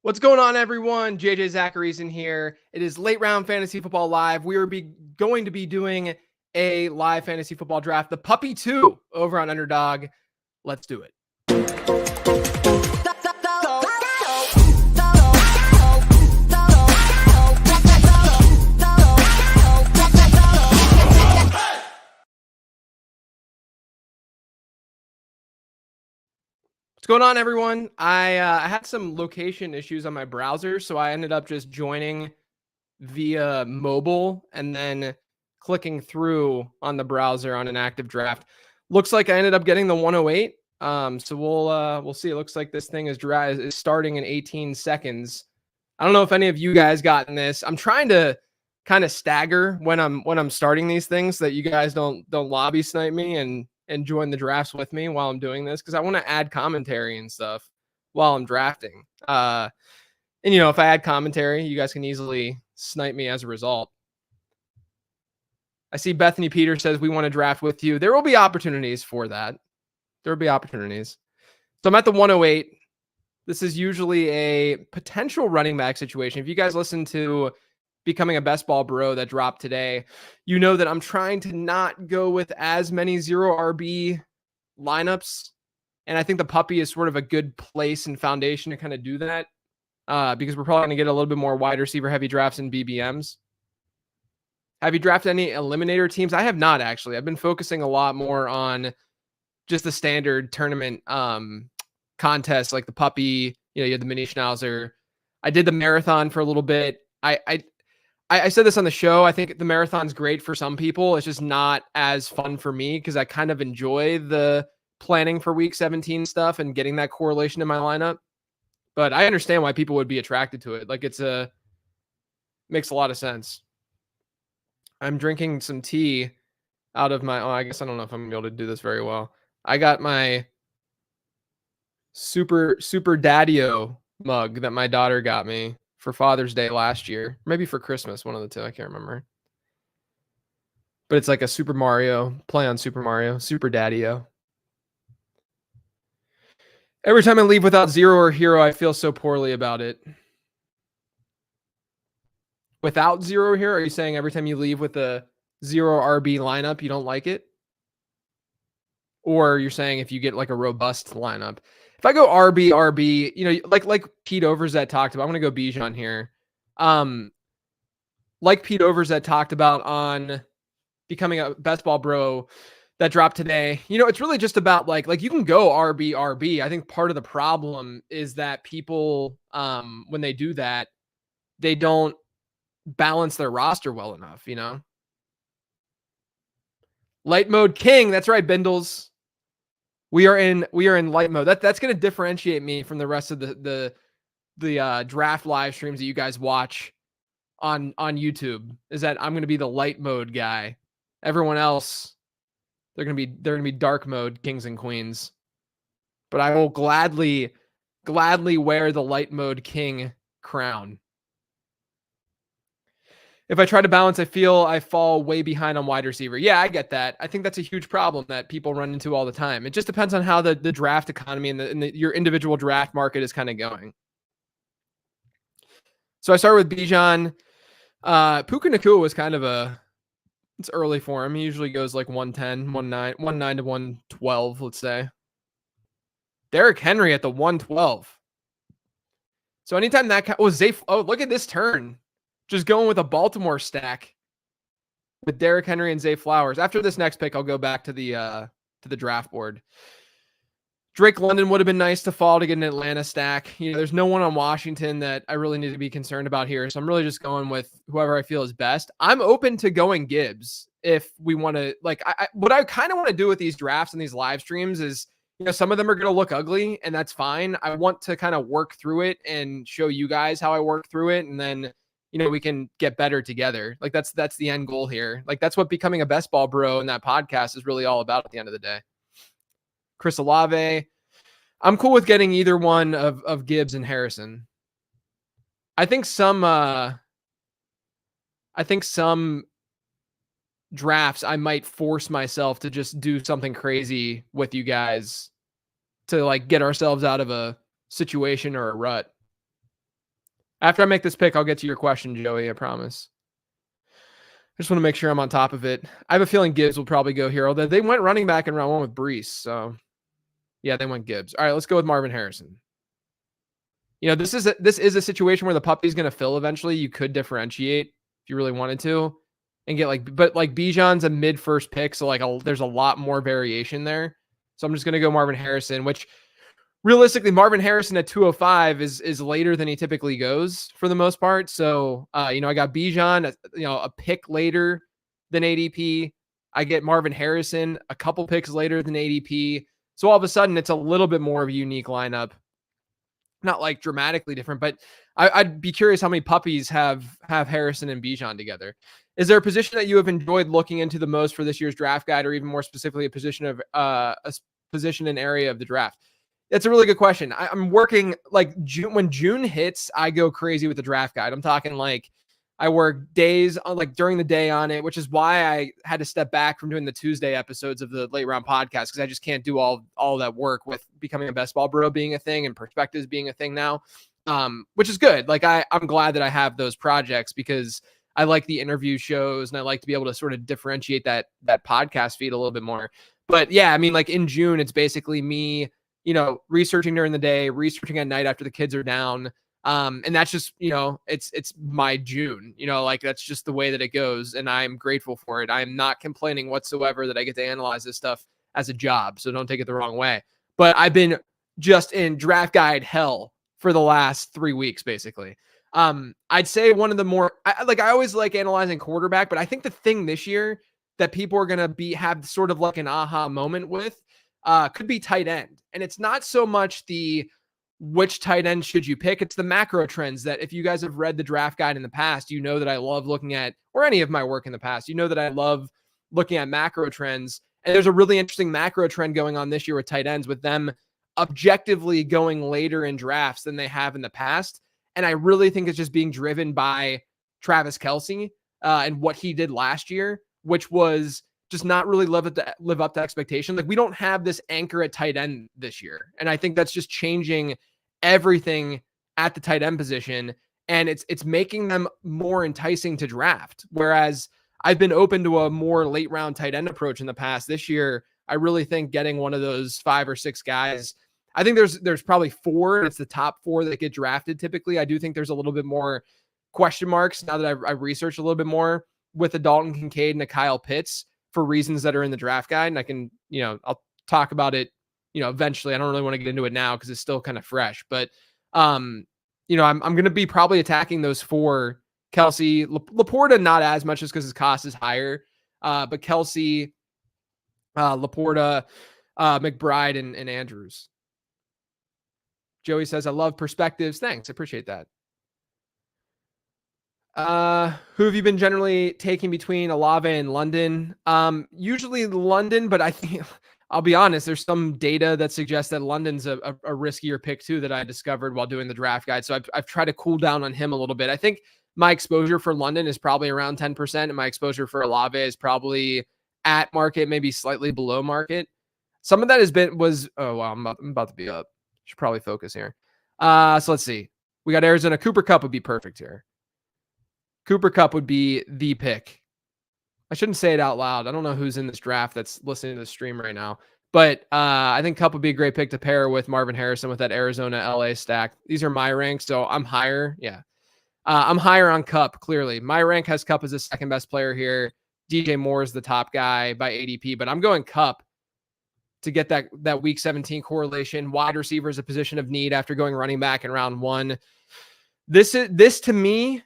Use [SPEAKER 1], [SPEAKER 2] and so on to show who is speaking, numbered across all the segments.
[SPEAKER 1] What's going on, everyone? JJ Zachary's in here. It is Late Round Fantasy Football Live. We are going to be doing a live fantasy football draft, the Puppy 2 over on Underdog. Let's do it. What's going on, everyone? I had some location issues on my browser, so I ended up just joining via mobile and then clicking through on the browser on an active draft. Looks like I ended up getting the 108. So we'll see. It looks like this thing is starting in 18 seconds. I don't know if any of you guys gotten this. I'm trying to kind of stagger when I'm starting these things so that you guys don't lobby snipe me and join the drafts with me while I'm doing this, because I want to add commentary and stuff while I'm drafting. And if I add commentary, you guys can easily snipe me as a result. I see Bethany Peter says we want to draft with you. There will be opportunities for that. There will be opportunities. So I'm at the 108. This is usually a potential running back situation. If you guys listen to Becoming a Best Ball Bro that dropped today, you know that I'm trying to not go with as many 0 RB lineups. And I think the Puppy is sort of a good place and foundation to kind of do that. Because we're probably going to get a little bit more wide receiver heavy drafts and BBMs. Have you drafted any eliminator teams? I have not, actually. I've been focusing a lot more on just the standard tournament contests, like the Puppy. You had the mini schnauzer. I did the marathon for a little bit. I said this on the show. I think the marathon's great for some people. It's just not as fun for me because I kind of enjoy the planning for week 17 stuff and getting that correlation in my lineup. But I understand why people would be attracted to it. Like, makes a lot of sense. I'm drinking some tea out of my, I guess I don't know if I'm going to be able to do this very well. I got my super daddy-o mug that my daughter got me for Father's Day last year. Maybe for Christmas, one of the two. I can't remember. But it's like a Super Mario, play on Super Mario, super daddy-o. Every time I leave without zero or hero, I feel so poorly about it. Without zero here, are you saying every time you leave with a 0 RB lineup, you don't like it? Or you're saying if you get like a robust lineup? If I go RB, like Pete Overzet talked about, I'm going to go Bijan here. Like Pete Overzet talked about on Becoming a Best Ball Bro that dropped today, it's really just about like you can go RB. I think part of the problem is that people, when they do that, they don't balance their roster well enough, Light mode king. That's right, Bindles. We are in light mode. That's going to differentiate me from the rest of the draft live streams that you guys watch on YouTube, is that I'm going to be the light mode guy. Everyone else, they're going to be dark mode kings and queens. But I will gladly wear the light mode king crown. If I try to balance, I feel I fall way behind on wide receiver. Yeah, I get that. I think that's a huge problem that people run into all the time. It just depends on how the draft economy and your individual draft market is kind of going. So I started with Bijan. Puka Nacua was kind of it's early for him. He usually goes like 110, 109 to 112, let's say. Derrick Henry at the 112. So anytime that look at this turn. Just going with a Baltimore stack with Derrick Henry and Zay Flowers. After this next pick, I'll go back to the draft board. Drake London would have been nice to fall to get an Atlanta stack. There's no one on Washington that I really need to be concerned about here. So I'm really just going with whoever I feel is best. I'm open to going Gibbs if we want to, what I kind of want to do with these drafts and these live streams is, some of them are going to look ugly, and that's fine. I want to kind of work through it and show you guys how I work through it. And then, we can get better together. Like that's the end goal here. Like that's what Becoming a Best Ball Bro in that podcast is really all about at the end of the day. Chris Olave. I'm cool with getting either one of Gibbs and Harrison. I think some drafts I might force myself to just do something crazy with you guys to like get ourselves out of a situation or a rut. After I make this pick, I'll get to your question, Joey. I promise. I just want to make sure I'm on top of it. I have a feeling Gibbs will probably go here, although they went running back in round 1 with Brees. So, yeah, they went Gibbs. All right, let's go with Marvin Harrison. This is a situation where the puppy's going to fill eventually. You could differentiate if you really wanted to and get but Bijan's a mid first pick. So there's a lot more variation there. So I'm just going to go Marvin Harrison, which realistically Marvin Harrison at 205 is later than he typically goes for the most part. So, I got Bijan, a pick later than ADP. I get Marvin Harrison a couple picks later than ADP. So all of a sudden it's a little bit more of a unique lineup. Not like dramatically different, but I'd be curious how many puppies have Harrison and Bijan together. Is there a position that you have enjoyed looking into the most for this year's draft guide, or even more specifically, a position and area of the draft? That's a really good question. I'm working June. When June hits, I go crazy with the draft guide. I'm talking I work days during the day on it, which is why I had to step back from doing the Tuesday episodes of the Late Round podcast, because I just can't do all that work with becoming a best ball bro being a thing and perspectives being a thing now, which is good. I'm glad that I have those projects because I like the interview shows and I like to be able to sort of differentiate that podcast feed a little bit more. But yeah, I mean, in June, it's basically me, researching during the day, researching at night after the kids are down. And that's just, it's my June, that's just the way that it goes. And I'm grateful for it. I'm not complaining whatsoever that I get to analyze this stuff as a job. So don't take it the wrong way. But I've been just in draft guide hell for the last 3 weeks, basically. I'd say one of the more, I always like analyzing quarterback, but I think the thing this year that people are going to have sort of like an aha moment with, could be tight end. And it's not so much which tight end should you pick. It's the macro trends that if you guys have read the draft guide in the past, that I love looking at, or any of my work in the past, that I love looking at macro trends. And there's a really interesting macro trend going on this year with tight ends, with them objectively going later in drafts than they have in the past. And I really think it's just being driven by Travis Kelce and what he did last year, which was just not really live up to expectation. We don't have this anchor at tight end this year. And I think that's just changing everything at the tight end position. And it's making them more enticing to draft. Whereas I've been open to a more late round tight end approach in the past. This year, I really think getting one of those 5 or 6 guys, I think there's probably 4. It's the top 4 that get drafted typically. I do think there's a little bit more question marks now that I've researched a little bit more with a Dalton Kincaid and a Kyle Pitts, for reasons that are in the draft guide. And I can, I'll talk about it, eventually. I don't really want to get into it now because it's still kind of fresh, but, I'm going to be probably attacking those 4: Kelce, Laporta, not as much just because his cost is higher. But Kelce, Laporta, McBride, and Andrews. Joey says, I love perspectives. Thanks. I appreciate that. Who have you been generally taking between Olave and London? Usually London, but I think I'll be honest, there's some data that suggests that London's a riskier pick too that I discovered while doing the draft guide. So I've tried to cool down on him a little bit. I think my exposure for London is probably around 10%, and my exposure for Olave is probably at market, maybe slightly below market. Some of that oh wow, I'm about to be up. Should probably focus here. So let's see. We got Arizona. Cooper Kupp would be perfect here. Cooper Kupp would be the pick. I shouldn't say it out loud. I don't know who's in this draft that's listening to the stream right now, but I think Kupp would be a great pick to pair with Marvin Harrison with that Arizona LA stack. These are my ranks, so I'm higher. Yeah. I'm higher on Kupp, clearly. My rank has Kupp as the second best player here. DJ Moore is the top guy by ADP, but I'm going Kupp to get that week 17 correlation. Wide receiver is a position of need after going running back in round 1. This to me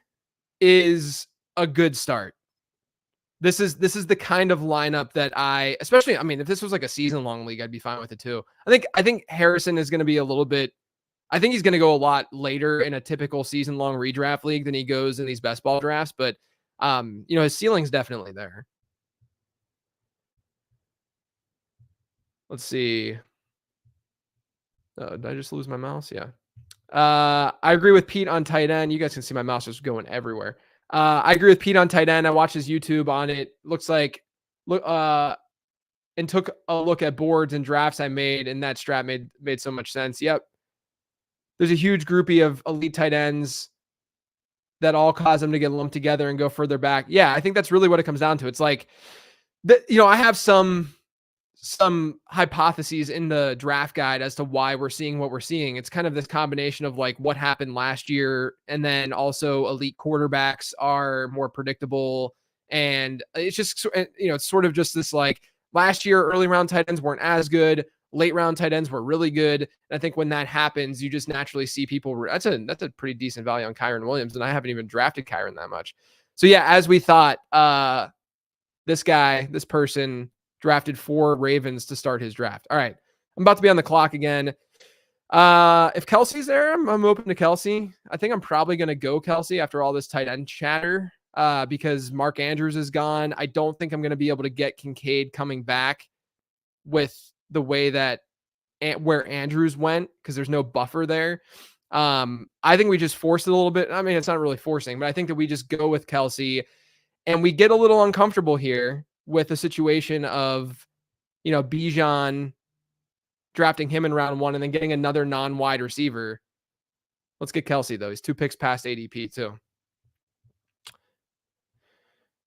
[SPEAKER 1] is a good start. This is the kind of lineup that especially, I mean, if this was like a season long league, I'd be fine with it too. I think Harrison is going to be a little bit, I think he's going to go a lot later in a typical season long redraft league than he goes in these best ball drafts, but his ceiling's definitely there. Let's see. Did I just lose my mouse? Yeah. I agree with Pete on tight end. You guys can see my mouse just going everywhere. I agree with Pete on tight end. I watched his YouTube on it. Looks like, and took a look at boards and drafts I made, and that strat made so much sense. Yep. There's a huge groupie of elite tight ends that all cause them to get lumped together and go further back. Yeah, I think that's really what it comes down to. It's like, I have some hypotheses in the draft guide as to why we're seeing what we're seeing. It's kind of this combination of like what happened last year, and then also elite quarterbacks are more predictable. And it's just, it's sort of just this like last year, early round tight ends weren't as good. Late round tight ends were really good. And I think when that happens, you just naturally see people. That's a pretty decent value on Kyron Williams, and I haven't even drafted Kyron that much. So yeah, as we thought, this person drafted 4 Ravens to start his draft. All right. I'm about to be on the clock again. If Kelce's there, I'm open to Kelce. I think I'm probably going to go Kelce after all this tight end chatter because Mark Andrews is gone. I don't think I'm going to be able to get Kincaid coming back with the way that where Andrews went because there's no buffer there. I think we just forced it a little bit. I mean, it's not really forcing, but I think that we just go with Kelce. And we get a little uncomfortable here with the situation of, Bijan drafting him in round 1 and then getting another non-wide receiver. Let's get Kelce, though. He's 2 picks past ADP, too.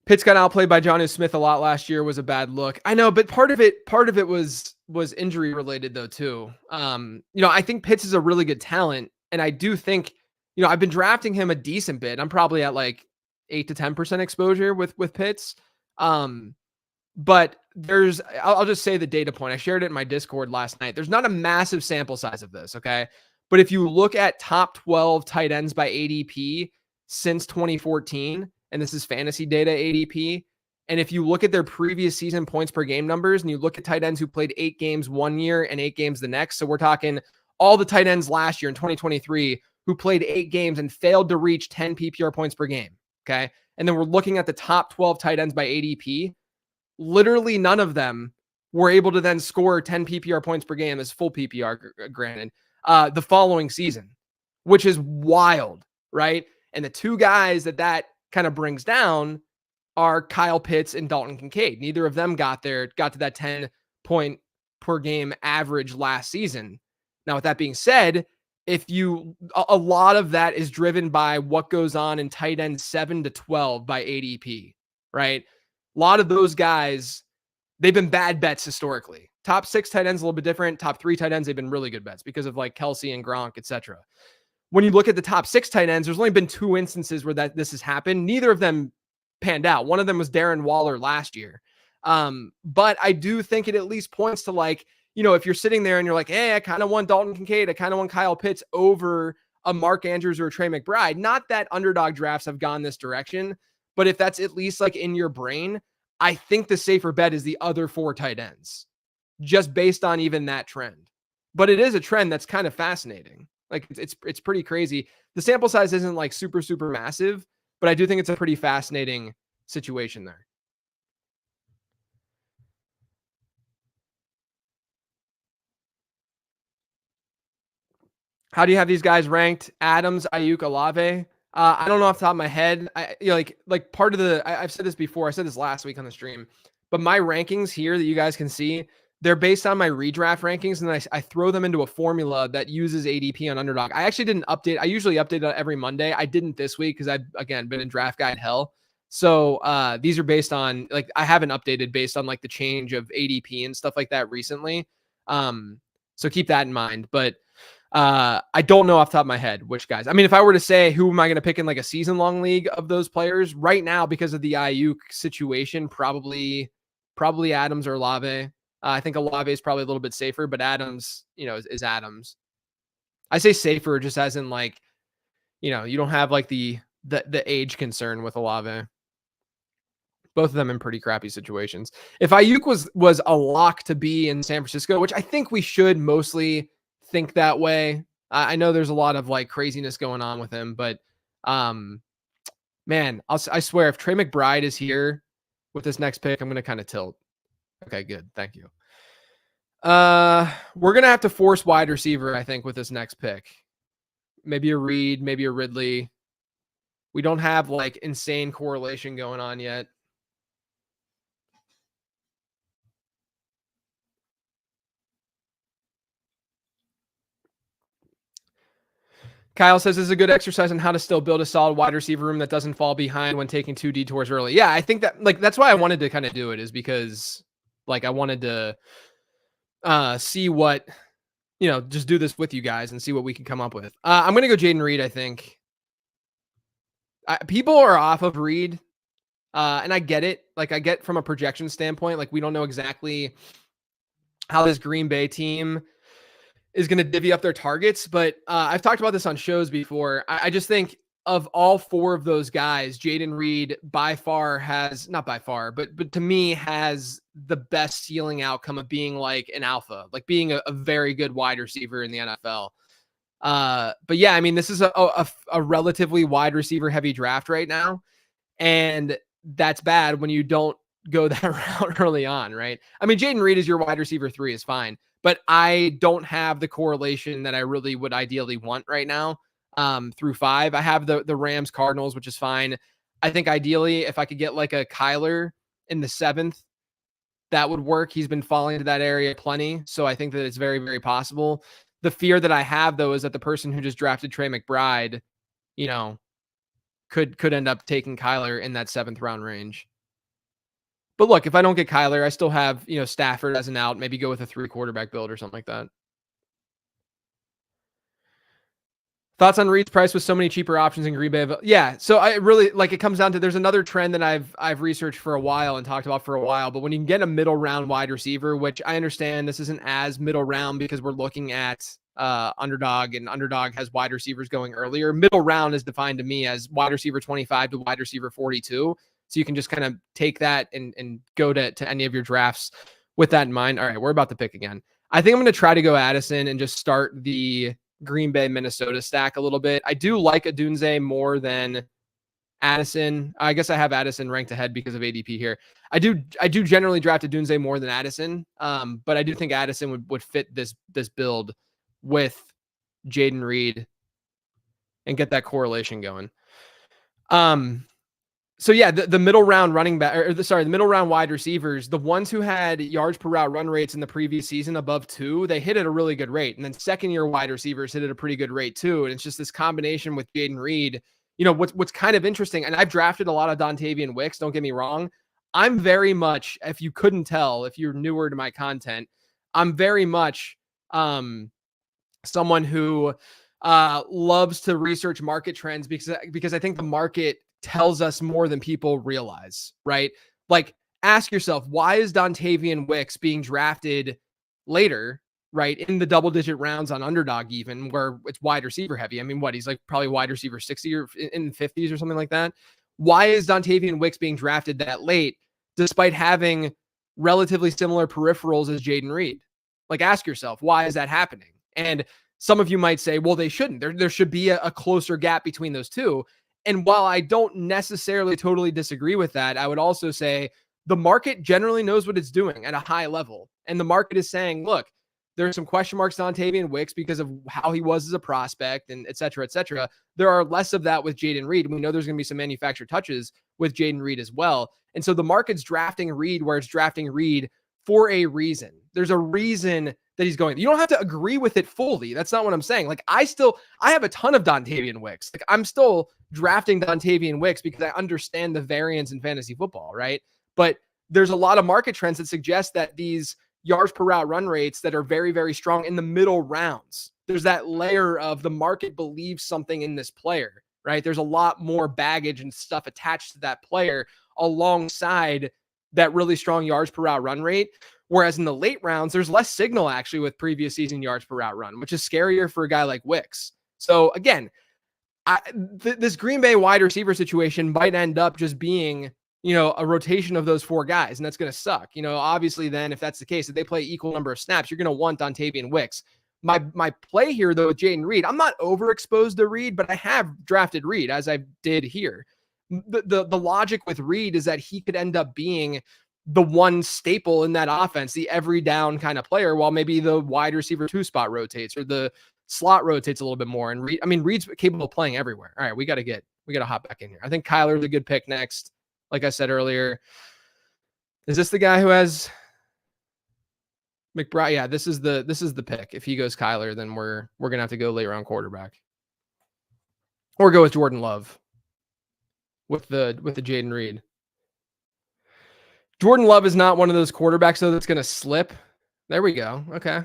[SPEAKER 1] Pitts got outplayed by Jonnu Smith a lot last year. Was a bad look. I know, but part of it was injury related, though, too. I think Pitts is a really good talent. And I do think, I've been drafting him a decent bit. I'm probably at like 8 to 10% exposure with Pitts. But I'll just say the data point. I shared it in my Discord last night. There's not a massive sample size of this, okay? But if you look at top 12 tight ends by ADP since 2014, and this is fantasy data ADP, and if you look at their previous season points per game numbers, and you look at tight ends who played 8 games one year and 8 games the next, so we're talking all the tight ends last year in 2023 who played 8 games and failed to reach 10 PPR points per game, okay? And then we're looking at the top 12 tight ends by ADP. Literally none of them were able to then score 10 PPR points per game as full PPR, granted, the following season, which is wild, right? And the 2 guys that kind of brings down are Kyle Pitts and Dalton Kincaid. Neither of them got to that 10 point per game average last season. Now, with that being said, a lot of that is driven by what goes on in tight end 7 to 12 by ADP, right? A lot of those guys, they've been bad bets historically. Top 6 tight ends a little bit different. Top 3 tight ends, they've been really good bets because of like Kelce and Gronk, etc. When you look at the top 6 tight ends, there's only been 2 instances where this has happened. Neither of them panned out. One of them was Darren Waller last year. But I do think it at least points to like, if you're sitting there and you're like, hey, I kind of want Dalton Kincaid, I kind of want Kyle Pitts over a Mark Andrews or a Trey McBride. Not that underdog drafts have gone this direction, but if that's at least like in your brain, I think the safer bet is the other 4 tight ends, just based on even that trend. But it is a trend that's kind of fascinating. Like it's pretty crazy. The sample size isn't like super, super massive, but I do think it's a pretty fascinating situation there. How do you have these guys ranked? Adams, Ayuk, Olave. I don't know off the top of my head. Like part of I've said this before. I said this last week on the stream, but my rankings here that you guys can see, they're based on my redraft rankings, and I throw them into a formula that uses ADP on Underdog. I actually didn't update. I usually update it every Monday. I didn't this week because I've, again, been in draft guide hell. So these are based on, like, I haven't updated based on like the change of ADP and stuff like that recently. So keep that in mind. But I don't know off the top of my head which guys. I mean, if I were to say who am I going to pick in like a season-long league of those players right now because of the Ayuk situation, probably Adams or Olave. I think Olave is probably a little bit safer, but Adams, is Adams. I say safer just as in like, you don't have like the age concern with Olave. Both of them in pretty crappy situations. If Ayuk was a lock to be in San Francisco, which I think we should mostly think that way. I know there's a lot of like craziness going on with him, but man, I swear if Trey McBride is here with this next pick, I'm going to kind of tilt. Okay, good. Thank you. We're going to have to force wide receiver, I think, with this next pick. Maybe a Reed, maybe a Ridley. We don't have like insane correlation going on yet. Kyle says this is a good exercise on how to still build a solid wide receiver room that doesn't fall behind when taking 2 detours early. Yeah, I think that like that's why I wanted to kind of do it, is because like I wanted to see what, just do this with you guys and see what we can come up with. I'm gonna go Jaden Reed. I think people are off of Reed, and I get it. Like I get from a projection standpoint, like we don't know exactly how this Green Bay team is going to divvy up their targets. But I've talked about this on shows before. I just think of all 4 of those guys, Jaden Reed by far has, not by far, but to me has the best ceiling outcome of being like an alpha, like being a very good wide receiver in the NFL. But yeah, I mean, this is a relatively wide receiver heavy draft right now. And that's bad when you don't go that route early on, right? I mean, Jaden Reed is your wide receiver 3 is fine, but I don't have the correlation that I really would ideally want right now through 5. I have the Rams Cardinals, which is fine. I think ideally, if I could get like a Kyler in the 7th, that would work. He's been falling to that area plenty. So I think that it's very, very possible. The fear that I have, though, is that the person who just drafted Trey McBride, could end up taking Kyler in that 7th round range. But look, if I don't get Kyler, I still have, Stafford as an out, maybe go with a 3 quarterback build or something like that. Thoughts on Reed's price with so many cheaper options in Green Bay? Yeah. So I really like, it comes down to, there's another trend that I've researched for a while and talked about for a while, but when you can get a middle round wide receiver, which I understand this isn't as middle round because we're looking at Underdog, and Underdog has wide receivers going earlier. Middle round is defined to me as wide receiver 25 to wide receiver 42. So you can just kind of take that and go to any of your drafts with that in mind. All right, we're about to pick again. I think I'm going to try to go Addison and just start the Green Bay, Minnesota stack a little bit. I do like Adunze more than Addison. I guess I have Addison ranked ahead because of ADP here. I do generally draft Adunze more than Addison, but I do think Addison would fit this build with Jaden Reed and get that correlation going. So yeah, the middle round running back, the middle round wide receivers, the ones who had yards per route run rates in the previous season above 2, they hit at a really good rate. And then 2nd-year wide receivers hit at a pretty good rate too. And it's just this combination with Jaden Reed. What's kind of interesting, and I've drafted a lot of Dontavian Wicks, don't get me wrong. I'm very much, if you couldn't tell, if you're newer to my content, I'm very much someone who loves to research market trends because I think the market tells us more than people realize, right? Like, ask yourself, why is Dontavian Wicks being drafted later, right, in the double-digit rounds on Underdog, even where it's wide receiver heavy? I mean, he's like probably wide receiver 60 or in the 50s or something like that. Why is Dontavian Wicks being drafted that late, despite having relatively similar peripherals as Jaden Reed? Like, ask yourself, why is that happening? And some of you might say, well, they shouldn't. There should be a closer gap between those two. And while I don't necessarily totally disagree with that, I would also say the market generally knows what it's doing at a high level. And the market is saying, look, there's some question marks on Dontavian Wicks because of how he was as a prospect and et cetera, et cetera. There are less of that with Jaden Reed. We know there's going to be some manufactured touches with Jaden Reed as well. And so the market's drafting Reed where it's drafting Reed for a reason. There's a reason that he's going. You don't have to agree with it fully. That's not what I'm saying. Like, I have a ton of Dontavian Wicks. Like, I'm still drafting Dontavian Wicks because I understand the variance in fantasy football, right? But there's a lot of market trends that suggest that these yards per route run rates that are very, very strong in the middle rounds, there's that layer of the market believes something in this player, right? There's a lot more baggage and stuff attached to that player alongside that really strong yards per route run rate. Whereas in the late rounds, there's less signal actually with previous season yards per route run, which is scarier for a guy like Wicks. So again, this Green Bay wide receiver situation might end up just being, a rotation of those 4 guys, and that's going to suck. Obviously then if that's the case, if they play equal number of snaps, you're going to want Dontavian Wicks. My play here though with Jaden Reed, I'm not overexposed to Reed, but I have drafted Reed as I did here. The logic with Reed is that he could end up being the one staple in that offense, the every down kind of player, while maybe the wide receiver 2 spot rotates or the slot rotates a little bit more. And Reed's capable of playing everywhere. All right, we got to hop back in here. I think Kyler's a good pick next. Like I said earlier, is this the guy who has McBride? Yeah, this is the pick. If he goes Kyler, then we're gonna have to go late round quarterback. or go with Jordan Love with the Jaden Reed. Jordan Love is not one of those quarterbacks though that's going to slip. There we go. Okay.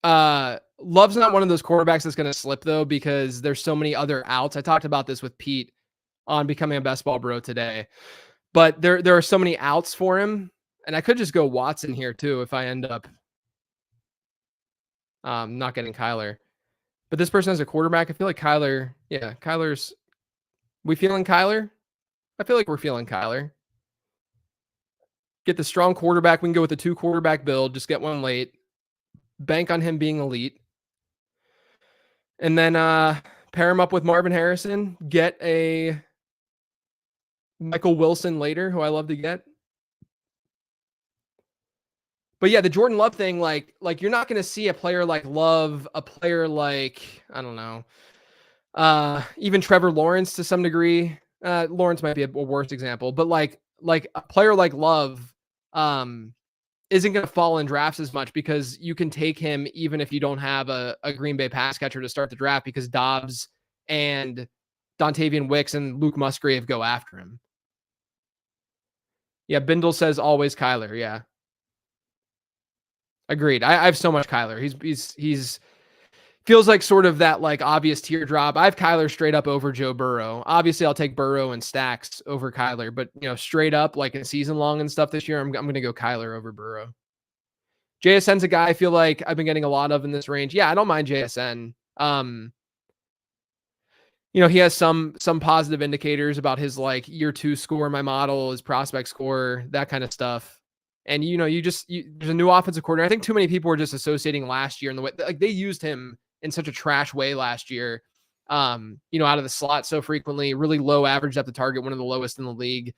[SPEAKER 1] Love's not one of those quarterbacks that's going to slip though, because there's so many other outs. I talked about this with Pete on Becoming a Best Ball Bro today, but there are so many outs for him, and I could just go Watson here too if I end up not getting Kyler. But this person has a quarterback. I feel like Kyler. Yeah, Kyler's. We feeling Kyler? I feel like we're feeling Kyler. Get the strong quarterback. We can go with the 2 quarterback build. Just get one late. Bank on him being elite. And then pair him up with Marvin Harrison. Get a Michael Wilson later, who I love to get. But yeah, the Jordan Love thing, like you're not going to see a player like Love, a player like, I don't know, even Trevor Lawrence to some degree. Lawrence might be a worse example, but like a player like Love isn't going to fall in drafts as much, because you can take him even if you don't have a Green Bay pass catcher to start the draft, because Dobbs and Dontavian Wicks and Luke Musgrave go after him. Yeah, Bindle says always Kyler. Yeah. Agreed. I have so much Kyler. He's feels like sort of that like obvious teardrop. I have Kyler straight up over Joe Burrow. Obviously, I'll take Burrow and stacks over Kyler, but straight up like a season long and stuff this year, I'm going to go Kyler over Burrow. JSN's a guy I feel like I've been getting a lot of in this range. Yeah, I don't mind JSN. He has some positive indicators about his like year 2 score in my model, his prospect score, that kind of stuff. And there's a new offensive coordinator. I think too many people were just associating last year in the way like they used him in such a trash way last year. Out of the slot so frequently, really low average depth of target, one of the lowest in the league.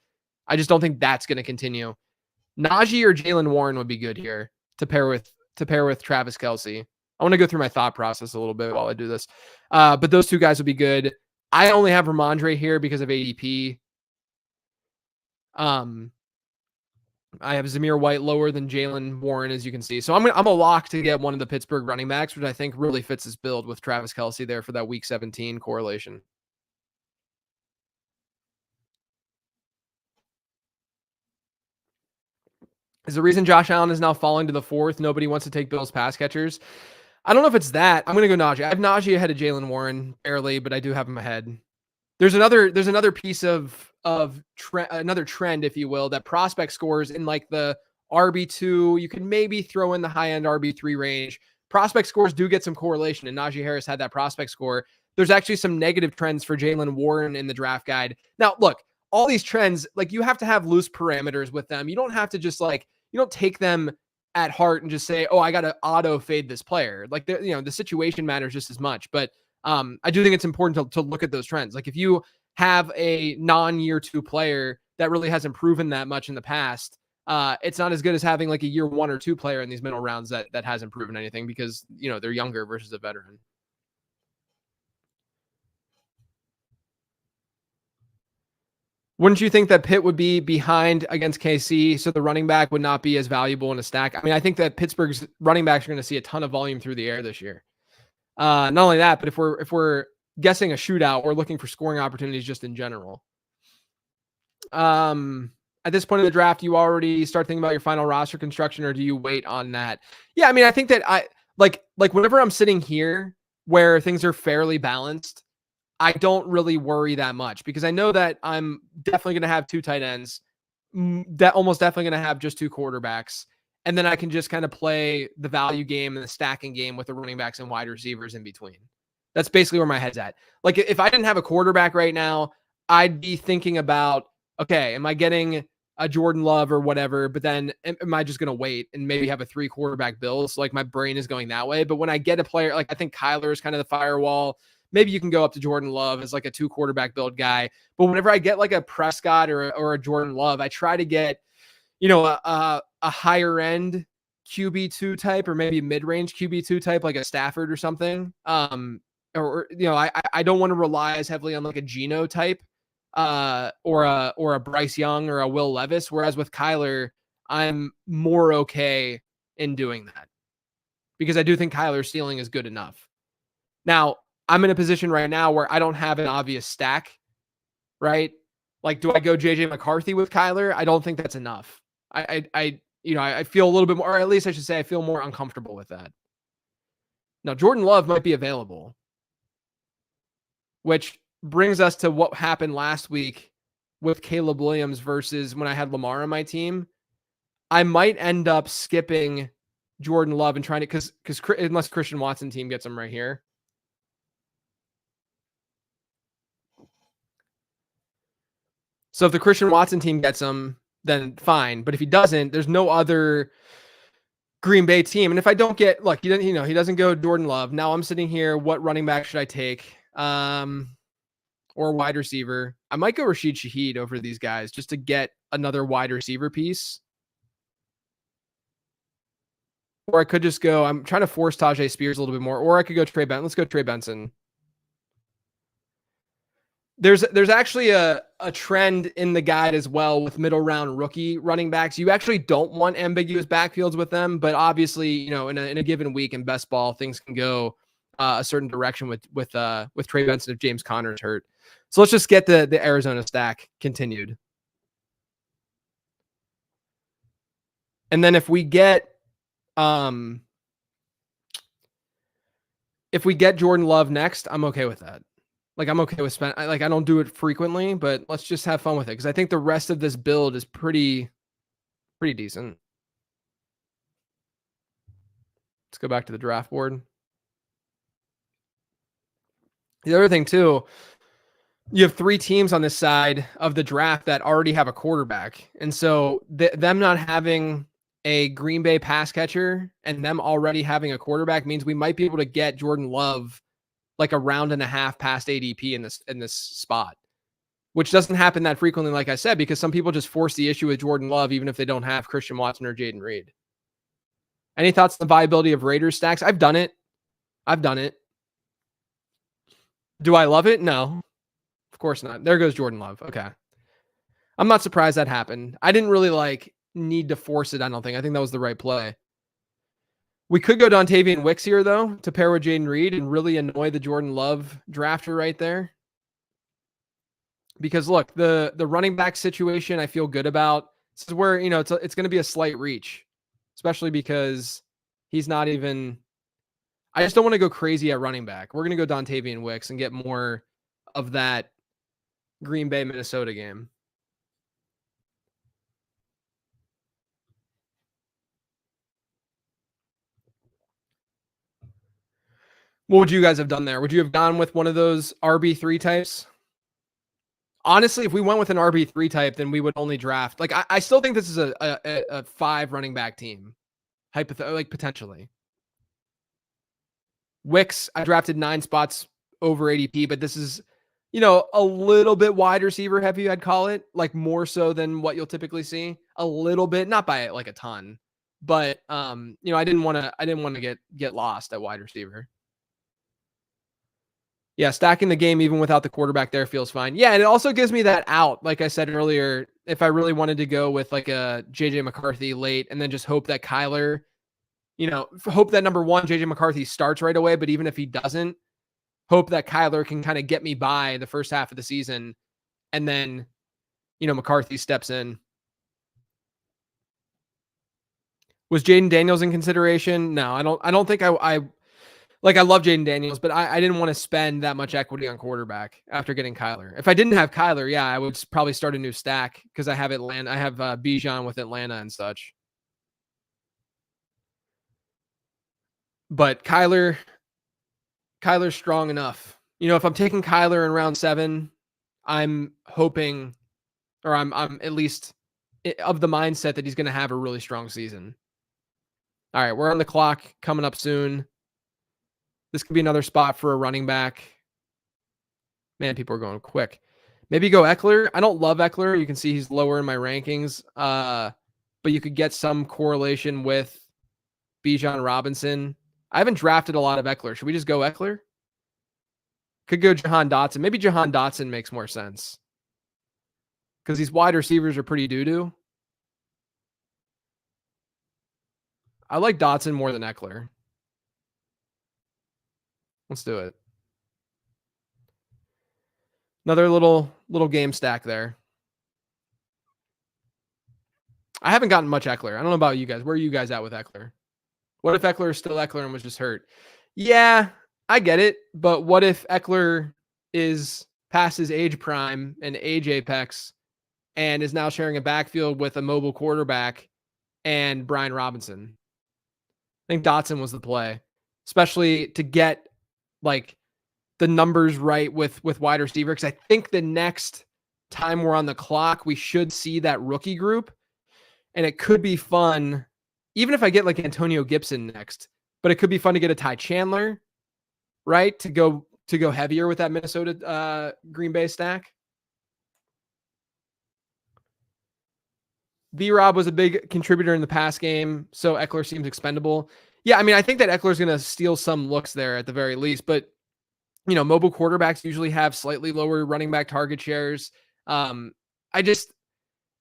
[SPEAKER 1] I just don't think that's going to continue. Najee or Jaylen Warren would be good here to pair with Travis Kelce. I want to go through my thought process a little bit while I do this. But those 2 guys would be good. I only have Ramondre here because of ADP. I have Zamir White lower than Jaylen Warren, as you can see. So I'm a lock to get one of the Pittsburgh running backs, which I think really fits his build with Travis Kelce there for that week 17 correlation. Is the reason Josh Allen is now falling to the 4th? Nobody wants to take Bills pass catchers. I don't know if it's that. I'm going to go Najee. I have Najee ahead of Jaylen Warren barely, but I do have him ahead. There's another piece of another trend, if you will, that prospect scores in like the RB2. You can maybe throw in the high end RB3 range. Prospect scores do get some correlation, and Najee Harris had that prospect score. There's actually some negative trends for Jaylen Warren in the draft guide. Now, look, all these trends, like you have to have loose parameters with them. You don't have to just you don't take them at heart and just say, oh, I got to auto fade this player. Like the situation matters just as much, but I do think it's important to look at those trends. Like if you have a non-year 2 player that really hasn't proven that much in the past, it's not as good as having like a year 1 or 2 player in these middle rounds that hasn't proven anything, because they're younger versus a veteran. Wouldn't you think that Pitt would be behind against KC, so the running back would not be as valuable in a stack? I mean, I think that Pittsburgh's running backs are going to see a ton of volume through the air this year. Not only that, but if we're guessing a shootout, we're looking for scoring opportunities just in general. At this point in the draft, you already start thinking about your final roster construction, or do you wait on that? Yeah, I mean, I think that I like whenever I'm sitting here where things are fairly balanced, I don't really worry that much, because I know that I'm definitely going to have 2 tight ends, that almost definitely going to have just 2 quarterbacks. And then I can just kind of play the value game and the stacking game with the running backs and wide receivers in between. That's basically where my head's at. Like if I didn't have a quarterback right now, I'd be thinking about, okay, am I getting a Jordan Love or whatever, but then am I just going to wait and maybe have a 3 quarterback build? So like my brain is going that way. But when I get a player, like I think Kyler is kind of the firewall. Maybe you can go up to Jordan Love as like a 2 quarterback build guy. But whenever I get like a Prescott or a Jordan Love, I try to get, a higher end QB2 type, or maybe mid-range QB2 type, like a Stafford or something. I don't want to rely as heavily on like a Geno type, or a Bryce Young or a Will Levis. Whereas with Kyler, I'm more okay in doing that, because I do think Kyler's ceiling is good enough. Now, I'm in a position right now where I don't have an obvious stack, right? Like, do I go JJ McCarthy with Kyler? I don't think that's enough. I feel a little bit more, or at least I should say I feel more uncomfortable with that. Now, Jordan Love might be available, which brings us to what happened last week with Caleb Williams versus when I had Lamar on my team. I might end up skipping Jordan Love and trying to, because unless Christian Watson team gets him right here. So if the Christian Watson team gets him, then fine. But if he doesn't, there's no other Green Bay team. And if I don't get, look, he doesn't go Jordan Love. Now I'm sitting here. What running back should I take? Or wide receiver? I might go Rashid Shaheed over these guys just to get another wide receiver piece. Or I could just go, I'm trying to force Tajay Spears a little bit more. Or I could go Trey Benson. Let's go Trey Benson. There's actually a trend in the guide as well with middle round rookie running backs. You actually don't want ambiguous backfields with them, but obviously, in a given week in best ball, things can go a certain direction with Trey Benson if James Conner's hurt. So let's just get the Arizona stack continued. And then if we get Jordan Love next, I'm okay with that. Like, I'm okay with I don't do it frequently, but let's just have fun with it because I think the rest of this build is pretty decent. Let's go back to the draft board. The other thing too, you have 3 teams on this side of the draft that already have a quarterback. And so them not having a Green Bay pass catcher and them already having a quarterback means we might be able to get Jordan Love like a round and a half past ADP in this spot, which doesn't happen that frequently, like I said, because some people just force the issue with Jordan Love, even if they don't have Christian Watson or Jaden Reed. Any thoughts on the viability of Raiders stacks? I've done it. Do I love it? No, of course not. There goes Jordan Love. Okay. I'm not surprised that happened. I didn't really need to force it. I don't think. I think that was the right play. We could go Dontavian Wicks here, though, to pair with Jaden Reed and really annoy the Jordan Love drafter right there. Because look, the running back situation I feel good about. This is where, it's going to be a slight reach, especially because he's not even. I just don't want to go crazy at running back. We're going to go Dontavian Wicks and get more of that Green Bay, Minnesota game. What would you guys have done there? Would you have gone with one of those RB3 types? Honestly, if we went with an RB3 type, then we would only draft. I still think this is a 5 running back team, potentially. Wicks, I drafted 9 spots over ADP, but this is, a little bit wide receiver heavy, I'd call it, like more so than what you'll typically see. A little bit, not by like a ton, but I didn't want to get lost at wide receiver. Yeah, stacking the game even without the quarterback there feels fine. Yeah, and it also gives me that out, like I said earlier, if I really wanted to go with like a JJ McCarthy late and then just hope that Kyler, hope that number 1, JJ McCarthy starts right away, but even if he doesn't, hope that Kyler can kind of get me by the first half of the season and then, McCarthy steps in. Was Jaden Daniels in consideration? No, I don't think I love Jaden Daniels, but I didn't want to spend that much equity on quarterback after getting Kyler. If I didn't have Kyler, yeah, I would probably start a new stack because I have Atlanta. I have Bijan with Atlanta and such. But Kyler's strong enough. If I'm taking Kyler in round 7, I'm hoping, or I'm at least of the mindset that he's going to have a really strong season. All right, we're on the clock coming up soon. This could be another spot for a running back. Man, people are going quick. Maybe go Eckler. I don't love Eckler. You can see he's lower in my rankings. But you could get some correlation with Bijan Robinson. I haven't drafted a lot of Eckler. Should we just go Eckler? Could go Jahan Dotson. Maybe Jahan Dotson makes more sense. Because these wide receivers are pretty doo-doo. I like Dotson more than Eckler. Let's do it. Another little game stack there. I haven't gotten much Eckler. I don't know about you guys. Where are you guys at with Eckler? What if Eckler is still Eckler and was just hurt? Yeah, I get it. But what if Eckler is past his age prime and age apex and is now sharing a backfield with a mobile quarterback and Brian Robinson? I think Dotson was the play, especially to get like the numbers right with wide receiver. Because I think the next time we're on the clock, we should see that rookie group, and it could be fun, even if I get like Antonio Gibson next. But it could be fun to get a Ty Chandler, right, to go heavier with that Minnesota Green Bay stack. V-Rob was a big contributor in the pass game, so Eckler seems expendable. Yeah, I mean, I think that Eckler's going to steal some looks there at the very least, but mobile quarterbacks usually have slightly lower running back target shares.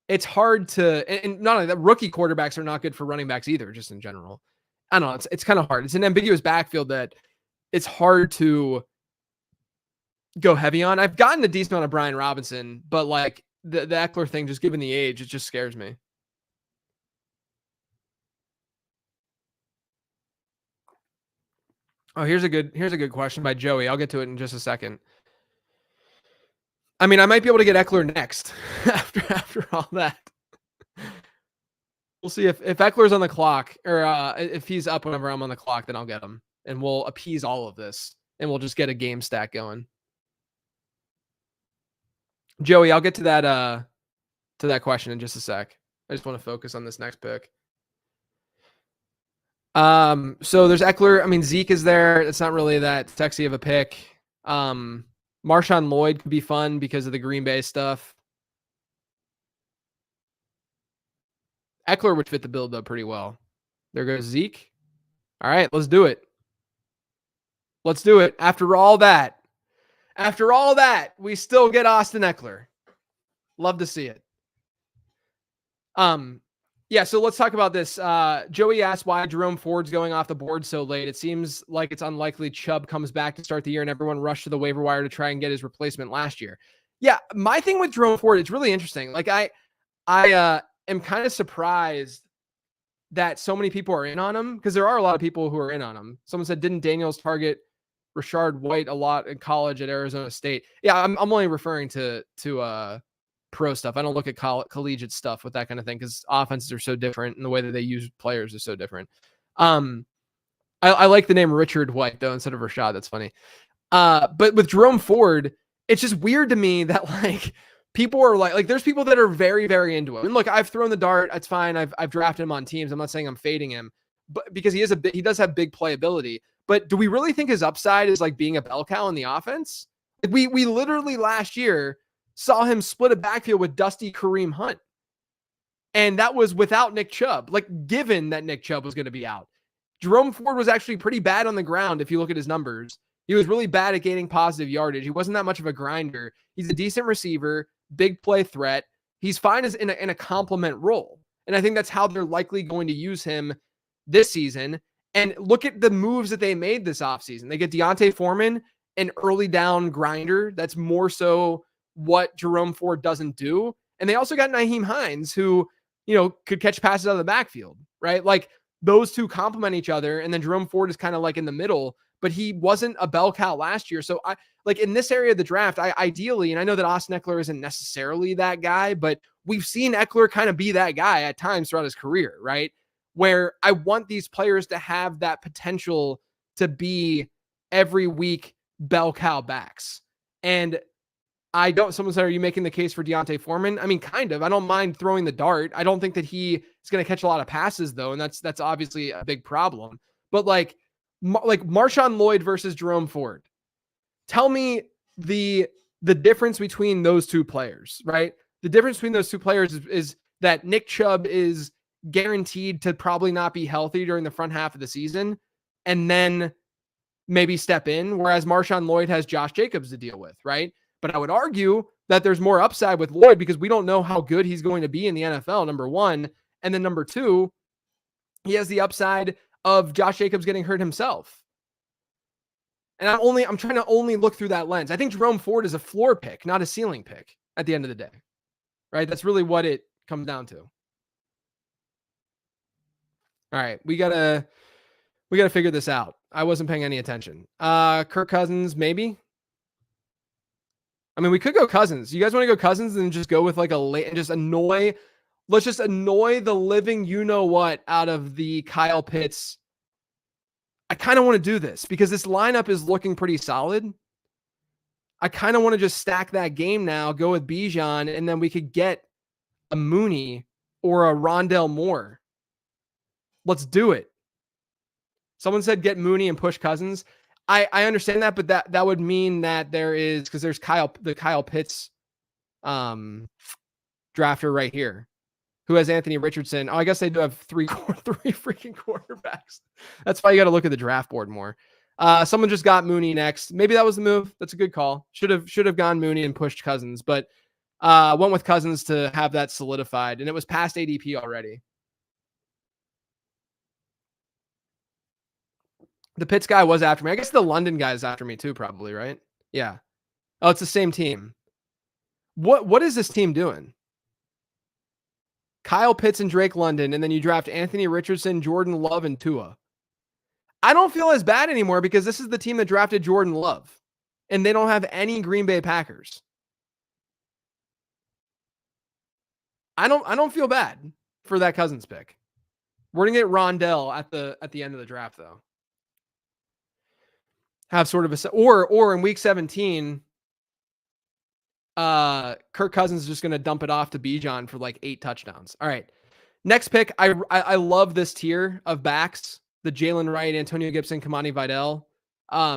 [SPEAKER 1] It's hard to, and not only that, rookie quarterbacks are not good for running backs either, just in general. I don't know. It's kind of hard. It's an ambiguous backfield that it's hard to go heavy on. I've gotten a decent amount of Brian Robinson, but like the Eckler thing, just given the age, it just scares me. Oh, here's a good question by Joey. I'll get to it in just a second. I mean, I might be able to get Eckler next after all that. We'll see if Eckler's on the clock, or if he's up whenever I'm on the clock, then I'll get him, and we'll appease all of this, and we'll just get a game stack going. Joey, I'll get to that question in just a sec. I just want to focus on this next pick. So there's Eckler. I mean, Zeke is there. It's not really that sexy of a pick. Marshawn Lloyd could be fun because of the Green Bay stuff. Eckler would fit the build though pretty well. There goes Zeke. All right, let's do it. Let's do it. After all that, we still get Austin Eckler. Love to see it. Yeah, so let's talk about this. Joey asked why Jerome Ford's going off the board so late. It seems like it's unlikely Chubb comes back to start the year and everyone rushed to the waiver wire to try and get his replacement last year. Yeah, my thing with Jerome Ford, it's really interesting. Like I am kind of surprised that so many people are in on him, because there are a lot of people who are in on him. Someone said, didn't Daniels target Rashard White a lot in college at Arizona State? Yeah, I'm only referring to pro stuff. I don't look at collegiate stuff with that kind of thing, because offenses are so different and the way that they use players is so different. I like the name Richard White though instead of Rashad. That's funny. But with Jerome Ford, it's just weird to me that like people are like there's people that are very, very into him. And look, I've thrown the dart. It's fine. I've drafted him on teams. I'm not saying I'm fading him, but because he does have big playability. But do we really think his upside is like being a bell cow in the offense? Like we literally last year saw him split a backfield with Dusty Kareem Hunt. And that was without Nick Chubb. Like, given that Nick Chubb was going to be out. Jerome Ford was actually pretty bad on the ground if you look at his numbers. He was really bad at gaining positive yardage. He wasn't that much of a grinder. He's a decent receiver, big play threat. He's fine as in a complement role. And I think that's how they're likely going to use him this season. And look at the moves that they made this offseason. They get Deontay Foreman, an early down grinder. That's more so what Jerome Ford doesn't do. And they also got Nyheim Hines, who, could catch passes out of the backfield, right? Like those two complement each other. And then Jerome Ford is kind of like in the middle, but he wasn't a bell cow last year. So I like in this area of the draft, I ideally, and I know that Austin Eckler isn't necessarily that guy, but we've seen Eckler kind of be that guy at times throughout his career, right? Where I want these players to have that potential to be every week bell cow backs. And someone said, are you making the case for Deontay Foreman? I mean, kind of. I don't mind throwing the dart. I don't think that he is going to catch a lot of passes though. And that's obviously a big problem, but like Marshawn Lloyd versus Jerome Ford. Tell me the difference between those two players, right? The difference between those two players is that Nick Chubb is guaranteed to probably not be healthy during the front half of the season and then maybe step in. Whereas Marshawn Lloyd has Josh Jacobs to deal with, right? But I would argue that there's more upside with Lloyd because we don't know how good he's going to be in the NFL, number one. And then number two, he has the upside of Josh Jacobs getting hurt himself. And I'm trying to only look through that lens. I think Jerome Ford is a floor pick, not a ceiling pick at the end of the day, right? That's really what it comes down to. All right, we gotta figure this out. I wasn't paying any attention. Kirk Cousins, maybe. I mean, we could go Cousins. You guys want to go Cousins and just go with like a late and just annoy. Let's just annoy the living you know what out of the Kyle Pitts. I kind of want to do this because this lineup is looking pretty solid. I kind of want to just stack that game now, go with Bijan, and then we could get a Mooney or a Rondell Moore. Let's do it. Someone said get Mooney and push Cousins. I understand that, but that would mean that there's the Kyle Pitts drafter right here who has Anthony Richardson. Oh, I guess they do have three freaking quarterbacks. That's why you got to look at the draft board more. Someone just got Mooney next. Maybe that was the move. That's a good call. Should have gone Mooney and pushed Cousins, but went with Cousins to have that solidified, and it was past ADP already. The Pitts guy was after me. I guess the London guy is after me too, probably, right? Yeah. Oh, it's the same team. What is this team doing? Kyle Pitts and Drake London, and then you draft Anthony Richardson, Jordan Love, and Tua. I don't feel as bad anymore because this is the team that drafted Jordan Love, and they don't have any Green Bay Packers. I don't feel bad for that Cousins pick. We're gonna get Rondell at the end of the draft though. Have sort of a or in week 17, Kirk Cousins is just going to dump it off to Bijan for like 8 touchdowns. All right. Next pick. I love this tier of backs, the Jalen Wright, Antonio Gibson, Kamani Vidal.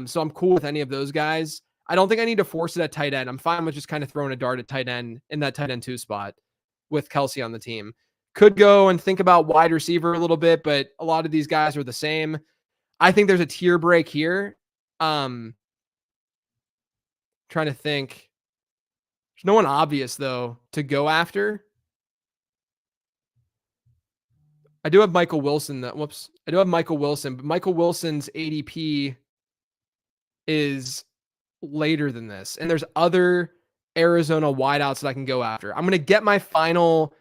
[SPEAKER 1] So I'm cool with any of those guys. I don't think I need to force it at tight end. I'm fine with just kind of throwing a dart at tight end in that tight end 2 spot with Kelce on the team. Could go and think about wide receiver a little bit, but a lot of these guys are the same. I think there's a tier break here. Trying to think. There's no one obvious though to go after. I do have Michael Wilson. I do have Michael Wilson, but Michael Wilson's ADP is later than this, and there's other Arizona wideouts that I can go after. I'm going to get my final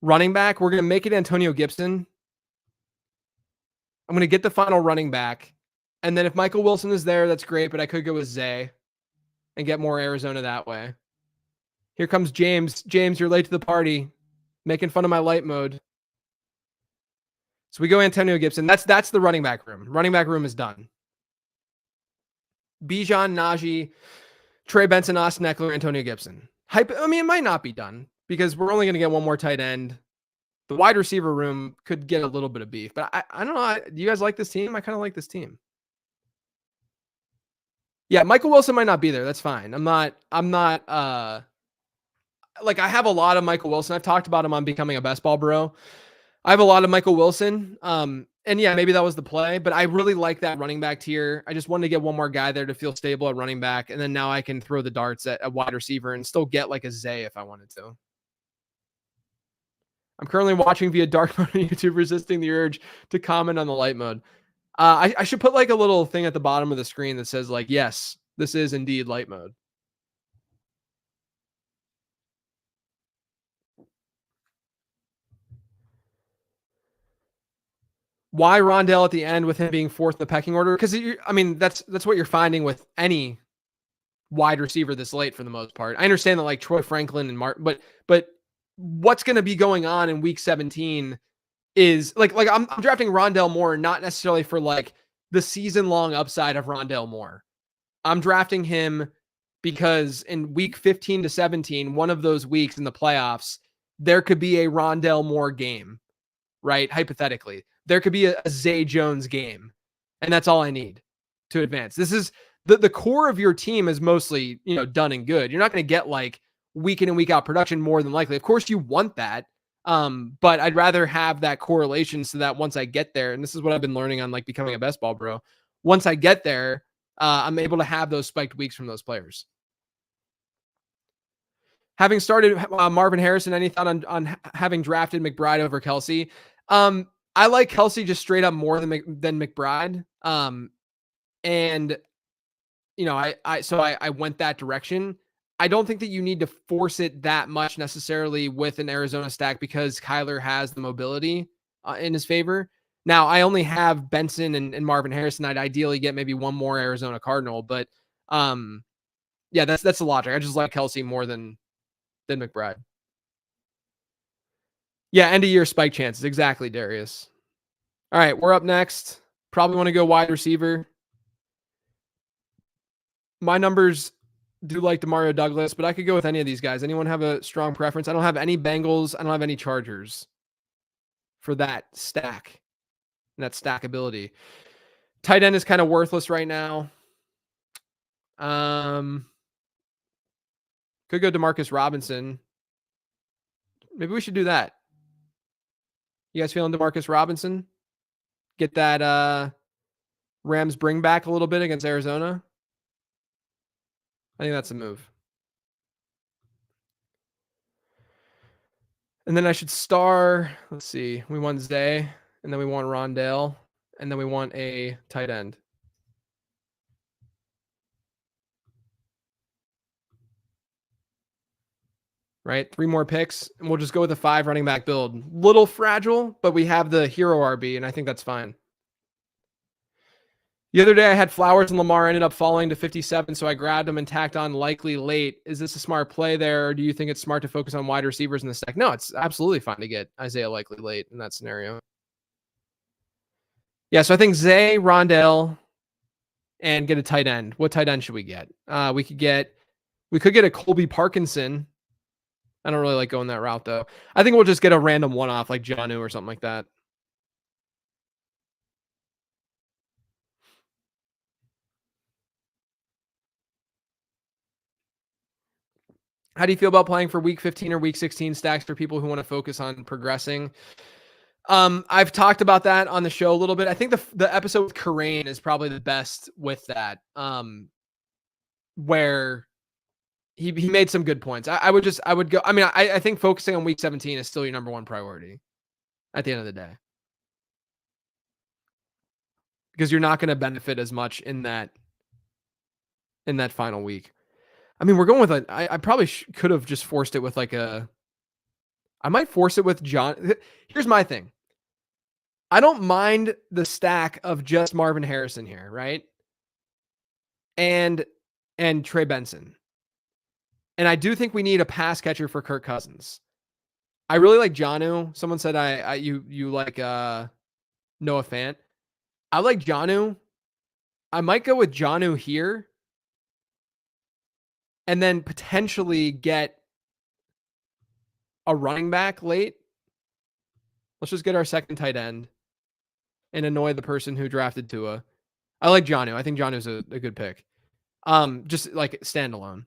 [SPEAKER 1] running back. We're going to make it Antonio Gibson. I'm going to get the final running back. And then if Michael Wilson is there, that's great, but I could go with Zay and get more Arizona that way. Here comes James. James, you're late to the party. Making fun of my light mode. So we go Antonio Gibson. That's the running back room. Running back room is done. Bijan, Najee, Trey Benson, Austin Eckler, Antonio Gibson. It might not be done because we're only going to get one more tight end. The wide receiver room could get a little bit of beef, but I don't know. Do you guys like this team? I kind of like this team. Yeah, Michael Wilson might not be there. That's fine. I'm not like I have a lot of Michael Wilson. I've talked about him on Becoming a Best Ball Bro. I have a lot of Michael Wilson. And yeah, maybe that was the play, but I really like that running back tier. I just wanted to get one more guy there to feel stable at running back. And then now I can throw the darts at a wide receiver and still get like a Zay if I wanted to. I'm currently watching via dark mode on YouTube, resisting the urge to comment on the light mode. I should put like a little thing at the bottom of the screen that says like, yes, this is indeed light mode. Why Rondell at the end with him being 4th in the pecking order? Because that's what you're finding with any wide receiver this late for the most part. I understand that like Troy Franklin and Martin, but what's going to be going on in week 17 is like I'm drafting Rondell Moore, not necessarily for like the season long upside of Rondell Moore. I'm drafting him because in week 15 to 17, one of those weeks in the playoffs, there could be a Rondell Moore game, right? Hypothetically, there could be a Zay Jones game, and that's all I need to advance. This is the core of your team is mostly, done and good. You're not going to get like week in and week out production more than likely. Of course you want that. But I'd rather have that correlation so that once I get there, and this is what I've been learning on like Becoming a Best Ball Bro. Once I get there, I'm able to have those spiked weeks from those players. Having started Marvin Harrison, any thought on having drafted McBride over Kelce? I like Kelce just straight up more than McBride. And I went that direction. I don't think that you need to force it that much necessarily with an Arizona stack because Kyler has the mobility in his favor. Now, I only have Benson and Marvin Harrison. I'd ideally get maybe one more Arizona Cardinal, but yeah, that's the logic. I just like Kelce more than McBride. Yeah, end of year spike chances. Exactly, Darius. All right, we're up next. Probably want to go wide receiver. My numbers do like DeMario Douglas, but I could go with any of these guys. Anyone have a strong preference? I don't have any Bengals. I don't have any Chargers for that stack and that stackability. Tight end is kind of worthless right now. Could go Demarcus Robinson. Maybe we should do that. You guys feeling Demarcus Robinson? Get that Rams bring back a little bit against Arizona. I think that's a move. And then I should star. Let's see. We want Zay, and then we want Rondale, and then we want a tight end. Right? 3 more picks, and we'll just go with a 5 running back build. Little fragile, but we have the hero RB, and I think that's fine. The other day I had Flowers and Lamar ended up falling to 57, so I grabbed them and tacked on likely late. Is this a smart play there, or do you think it's smart to focus on wide receivers in the stack? No, it's absolutely fine to get Isaiah likely late in that scenario. Yeah, so I think Zay, Rondell, and get a tight end. What tight end should we get? We could get a Colby Parkinson. I don't really like going that route though. I think we'll just get a random one-off like Jonnu or something like that. How do you feel about playing for week 15 or week 16 stacks for people who want to focus on progressing? I've talked about that on the show a little bit. I think the episode with Karain is probably the best with that. Where he made some good points. I would go. I mean, I think focusing on week 17 is still your number one priority at the end of the day. Because you're not going to benefit as much in that final week. I mean, we're going with I probably could have just forced it with I might force it with John. Here's my thing. I don't mind the stack of just Marvin Harrison here, right? And Trey Benson. And I do think we need a pass catcher for Kirk Cousins. I really like Jonnu. Someone said you like Noah Fant. I like Jonnu. I might go with Jonnu here. And then potentially get a running back late. Let's just get our second tight end and annoy the person who drafted Tua. I like Jonnu. I think Jonnu's a good pick. Just like standalone.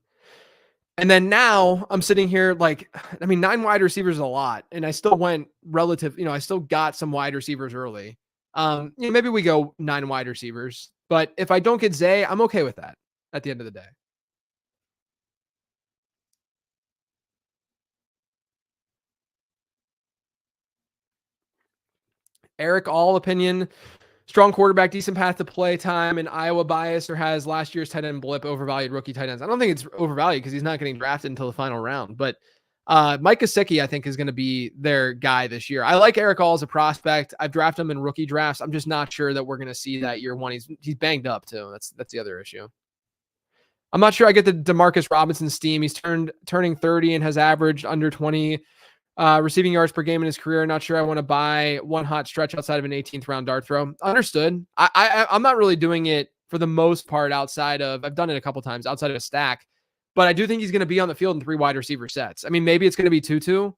[SPEAKER 1] And then now I'm sitting here 9 wide receivers is a lot. And I still went I still got some wide receivers early. Maybe we go 9 wide receivers. But if I don't get Zay, I'm okay with that at the end of the day. Eric, all opinion. Strong quarterback, decent path to play time, and Iowa bias, or has last year's tight end blip overvalued rookie tight ends? I don't think it's overvalued because he's not getting drafted until the final round. But Mike Gesicki, I think, is going to be their guy this year. I like Eric All as a prospect. I've drafted him in rookie drafts. I'm just not sure that we're going to see that year one. He's banged up too. That's the other issue. I'm not sure I get the Demarcus Robinson steam. He's turning 30 and has averaged under 20 receiving yards per game in his career. Not sure I want to buy one hot stretch outside of an 18th round dart throw. Understood. I'm not really doing it for the most part outside of, I've done it a couple times outside of a stack, but I do think he's going to be on the field in 3 wide receiver sets. I mean, maybe it's going to be 2-2,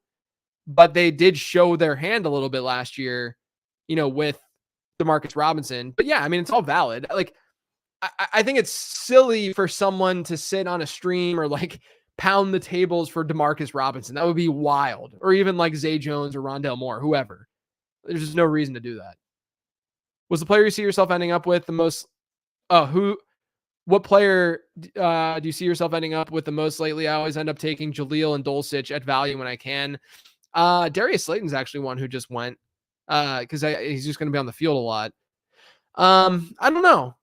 [SPEAKER 1] but they did show their hand a little bit last year, with Demarcus Robinson. But yeah, I mean, it's all valid. I think it's silly for someone to sit on a stream or pound the tables for Demarcus Robinson. That would be wild. Or even Zay Jones or Rondell Moore, whoever. There's just no reason to do that. Was the player you see yourself ending up with the most? What player do you see yourself ending up with the most lately? I always end up taking Jaleel and Dulcich at value when I can. Darius Slayton's actually one who just went because he's just going to be on the field a lot. I don't know.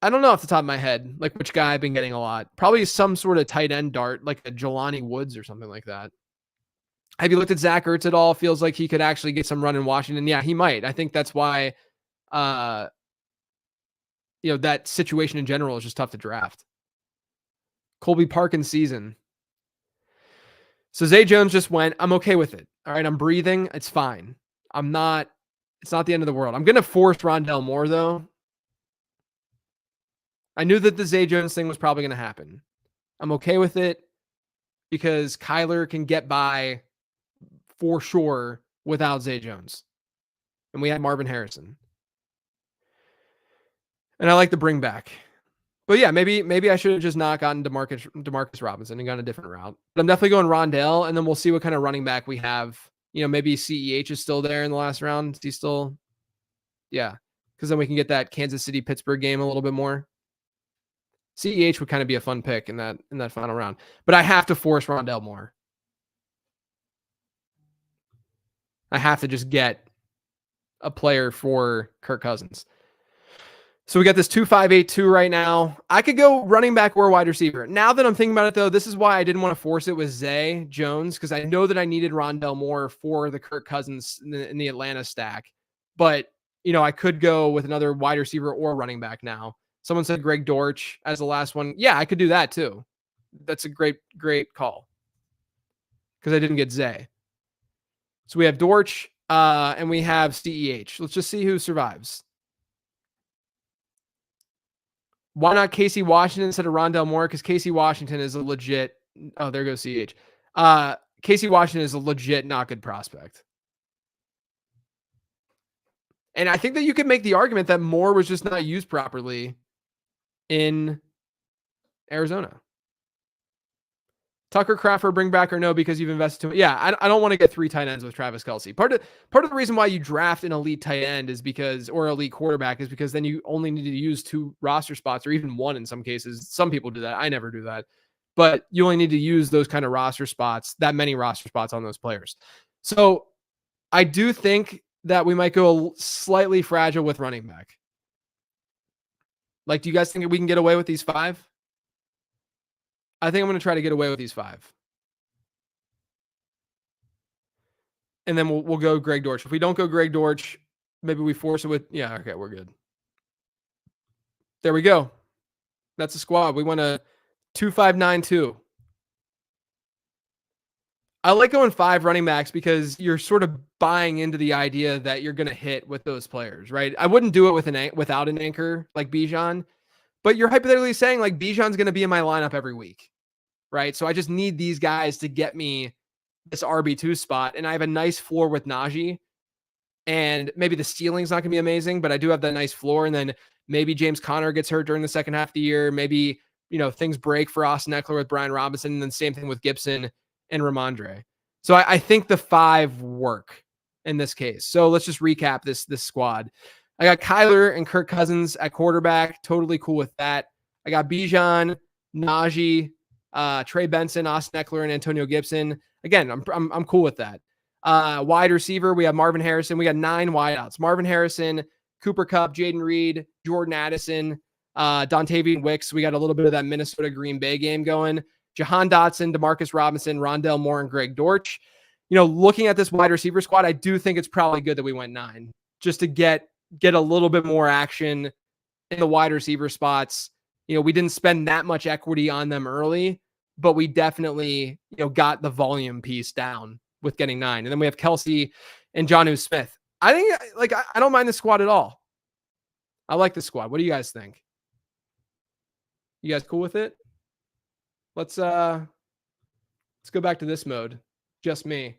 [SPEAKER 1] I don't know off the top of my head, like which guy I've been getting a lot. Probably some sort of tight end dart, like a Jelani Woods or something like that. Have you looked at Zach Ertz at all? Feels like he could actually get some run in Washington. Yeah, he might. I think that's why, uh, that situation in general is just tough to draft. Colby Parkin's season. So Zay Jones just went. I'm okay with it. All right, I'm breathing. It's fine. It's not the end of the world. I'm going to force Rondell Moore, though. I knew that the Zay Jones thing was probably going to happen. I'm okay with it because Kyler can get by for sure without Zay Jones. And we have Marvin Harrison. And I like the bring back. But yeah, maybe I should have just not gotten Demarcus Robinson and gone a different route. But I'm definitely going Rondell, and then we'll see what kind of running back we have. Maybe CEH is still there in the last round. Is he still? Yeah. Because then we can get that Kansas City Pittsburgh game a little bit more. CEH would kind of be a fun pick in that final round. But I have to force Rondell Moore. I have to just get a player for Kirk Cousins. So we got this 2-5-8-2 right now. I could go running back or wide receiver. Now that I'm thinking about it, though, this is why I didn't want to force it with Zay Jones, because I know that I needed Rondell Moore for the Kirk Cousins in the Atlanta stack. But, I could go with another wide receiver or running back now. Someone said Greg Dortch as the last one. Yeah, I could do that too. That's a great, great call because I didn't get Zay. So we have Dortch and we have CEH. Let's just see who survives. Why not Casey Washington instead of Rondell Moore? Because Casey Washington is a legit. Oh, there goes CH. Casey Washington is a legit not good prospect. And I think that you could make the argument that Moore was just not used properly in Arizona. Tucker Crawford bring back or no because you've invested too much. Yeah, I don't want to get 3 tight ends with Travis Kelce. Part of the reason why you draft an elite tight end is because, or elite quarterback, is because then you only need to use 2 roster spots or even 1 in some cases. Some people do that. I never do that. But you only need to use those kind of roster spots, that many roster spots on those players. So I do think that we might go slightly fragile with running back. Like, do you guys think we can get away with these 5? I think I'm going to try to get away with these 5. And then we'll go Greg Dortch. If we don't go Greg Dortch, maybe we force it with, yeah, okay, we're good. There we go. That's a squad. We went a 2-5-9-2. I like going 5 running backs because you're sort of buying into the idea that you're going to hit with those players, right? I wouldn't do it without an anchor like Bijan, but you're hypothetically saying like Bijan's going to be in my lineup every week, right? So I just need these guys to get me this RB2 spot, and I have a nice floor with Najee, and maybe the ceiling's not going to be amazing, but I do have that nice floor, and then maybe James Conner gets hurt during the second half of the year. Maybe, things break for Austin Eckler with Brian Robinson, and then same thing with Gibson and Ramondre. So I think the 5 work in this case. So let's just recap this squad. I got Kyler and Kirk Cousins at quarterback. Totally cool with that. I got Bijan, Najee, Trey Benson, Austin Eckler, and Antonio Gibson. Again, I'm cool with that. Wide receiver, we have Marvin Harrison. We got 9 wideouts. Marvin Harrison, Cooper Kupp, Jaden Reed, Jordan Addison, Dontavian Wicks. We got a little bit of that Minnesota Green Bay game going. Jahan Dotson, Demarcus Robinson, Rondell Moore, and Greg Dortch. Looking at this wide receiver squad, I do think it's probably good that we went 9 just to get a little bit more action in the wide receiver spots. We didn't spend that much equity on them early, but we definitely, got the volume piece down with getting 9. And then we have Kelce and Jonnu Smith. I think I don't mind the squad at all. I like the squad. What do you guys think? You guys cool with it? Let's go back to this mode. Just me.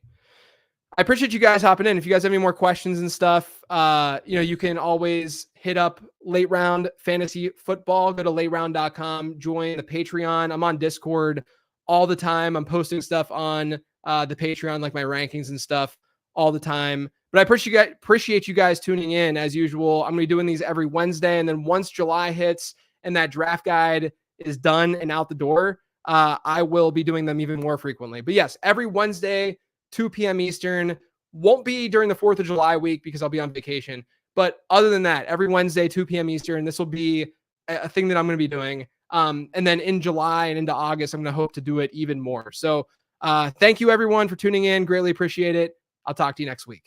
[SPEAKER 1] I appreciate you guys hopping in. If you guys have any more questions and stuff, you can always hit up Late Round Fantasy Football. Go to lateround.com, join the Patreon. I'm on Discord all the time. I'm posting stuff on the Patreon, like my rankings and stuff all the time. But I appreciate you guys tuning in as usual. I'm going to be doing these every Wednesday. And then once July hits and that draft guide is done and out the door, I will be doing them even more frequently. But yes, every Wednesday, 2 p.m. Eastern. Won't be during the 4th of July week because I'll be on vacation. But other than that, every Wednesday, 2 p.m. Eastern, this will be a thing that I'm going to be doing. And then in July and into August, I'm going to hope to do it even more. So thank you everyone for tuning in. Greatly appreciate it. I'll talk to you next week.